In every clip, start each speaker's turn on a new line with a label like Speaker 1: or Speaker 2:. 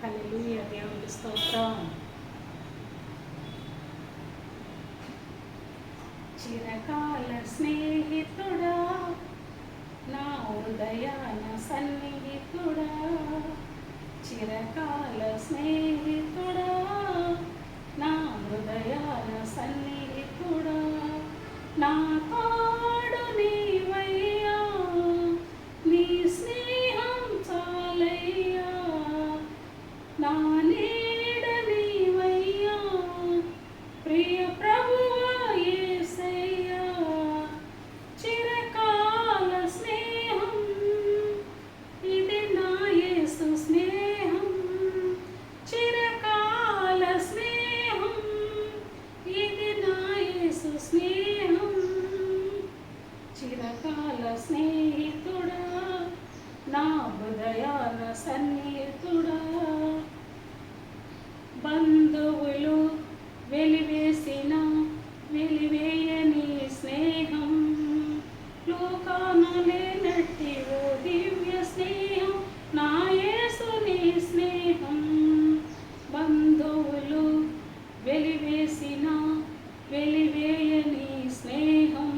Speaker 1: హల్లెలూయా, దేవునికి స్తోత్రం. చిరకాల స్నేహితుడా, నా హృదయాన సన్నిహితుడా, చిరకాల స్నేహితుడా, నా హృదయాన సన్నిహితుడా, నా తోడు నీవయ్యా, నీ స్నేహం చాలయ్యా, నా నీడ నీవయ్యా, ప్రియ ప్రభువా యేసయ్యా, చిరకాల స్నేహం ఇది నా యేసు స్నేహం, చిరకాల స్నేహం ఇది నా యేసు స్నేహం, చిరకాల స్నేహితుడా, నా హృదయాన సన్నిహితుడా, బంధువులు వెలివేసిన వెలివేయని స్నేహం, లోకాన లేనట్టి ఓ దివ్య స్నేహం, నా యేసుని స్నేహం, బంధువులు వెలివేసిన వెలివేయని స్నేహం,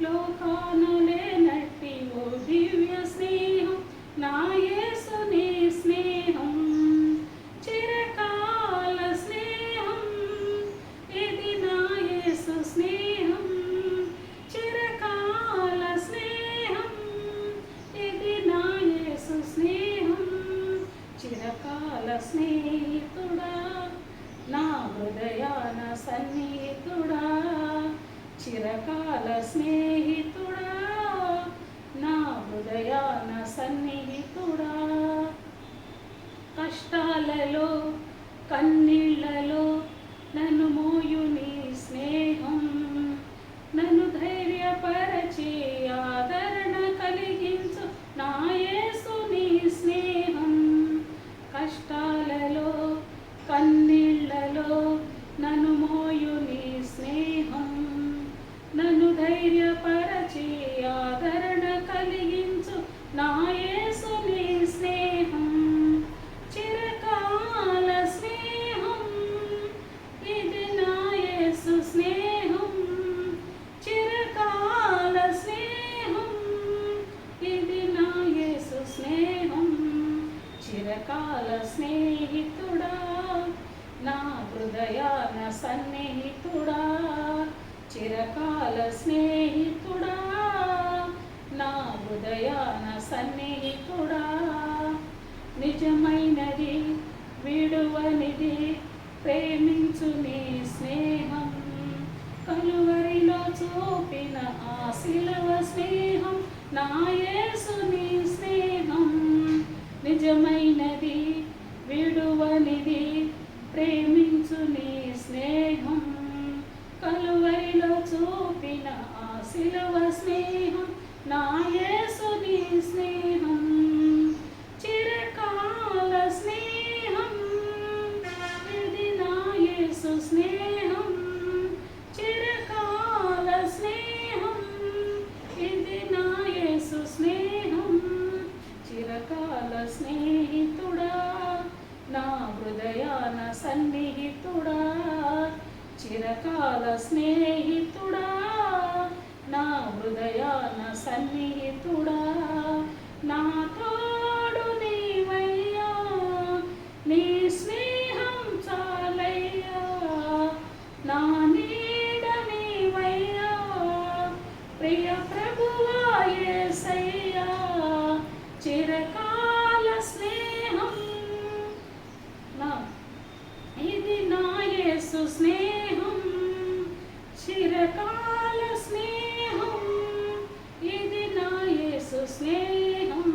Speaker 1: లోకాన లేనట్టి ఓ దివ్య స్నేహం, నా యేసుని స్నేహం, చిరకాల స్నేహం ఇది నా యేసు స్నేహం, చిరకాల స్నేహం ఇది నా యేసు స్నేహం, చిరకాల స్నేహితుడా, నా హృదయాన సన్నిహితుడా, చిరకాల స్నేహితుడా, నా హృదయాన సన్నిహితుడా, కష్టాలలో కన్నీళ్లలో నన్ను మోయు నీ స్నేహం, నన్ను ధైర్యపరచి ఆదరణ కలిగించు నా యేసు నీ స్నేహం, కష్టాలలో కన్నీళ్లలో నన్ను మోయు నీ స్నేహం, నన్ను ధైర్యపరచి ఆదరణ కలిగించు నా యేసు నీ స్నేహం, చిరకాల స్నేహం ఇది నా యేసు స్నేహం, చిరకాల స్నేహం ఇది నా యేసు స్నేహం, చిరకాల స్నేహితుడా, నా హృదయాన సన్నిహితుడా, చిరకాల స్నేహితుడా, నా హృదయాన సన్నిహితుడా, నిజమైనది విడువనిది ప్రేమించు నీ స్నేహం, కలువరిలో చూపిన ఆ శిలువ స్నేహం, నా యేసు నీ స్నేహం, నిజమైనది విడువనిది ప్రేమించు నీ స్నేహం, కలువరిలో చూపిన ఆ శిలువ స్నేహం, నా యేసు నీ స్నేహం, చిరకాల స్నేహం ఇది నా యేసు స్నేహం, చిరకాల స్నేహం ఇది నా యేసు స్నేహం, చిరకాల స్నేహితుడా, నా హృదయాన సన్నిహితుడా, చిరకాల స్నేహితుడా, నా హృదయాన సన్నిహితుడా, నా తోడు నీవయ్యా, నీ స్నేహం చాలయ్యా, నా నీడ నీవయ్యా, ప్రియ ప్రభువా యేసయ్యా, చిరకాల స్నేహం ఇది నా యేసు స్నేహం, చిరకాల స్నేహం ఇది నా యేసు స్నేహం,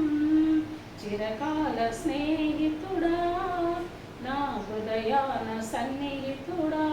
Speaker 1: చిరకాల స్నేహితుడా, నా హృదయాన సన్నిహితుడా.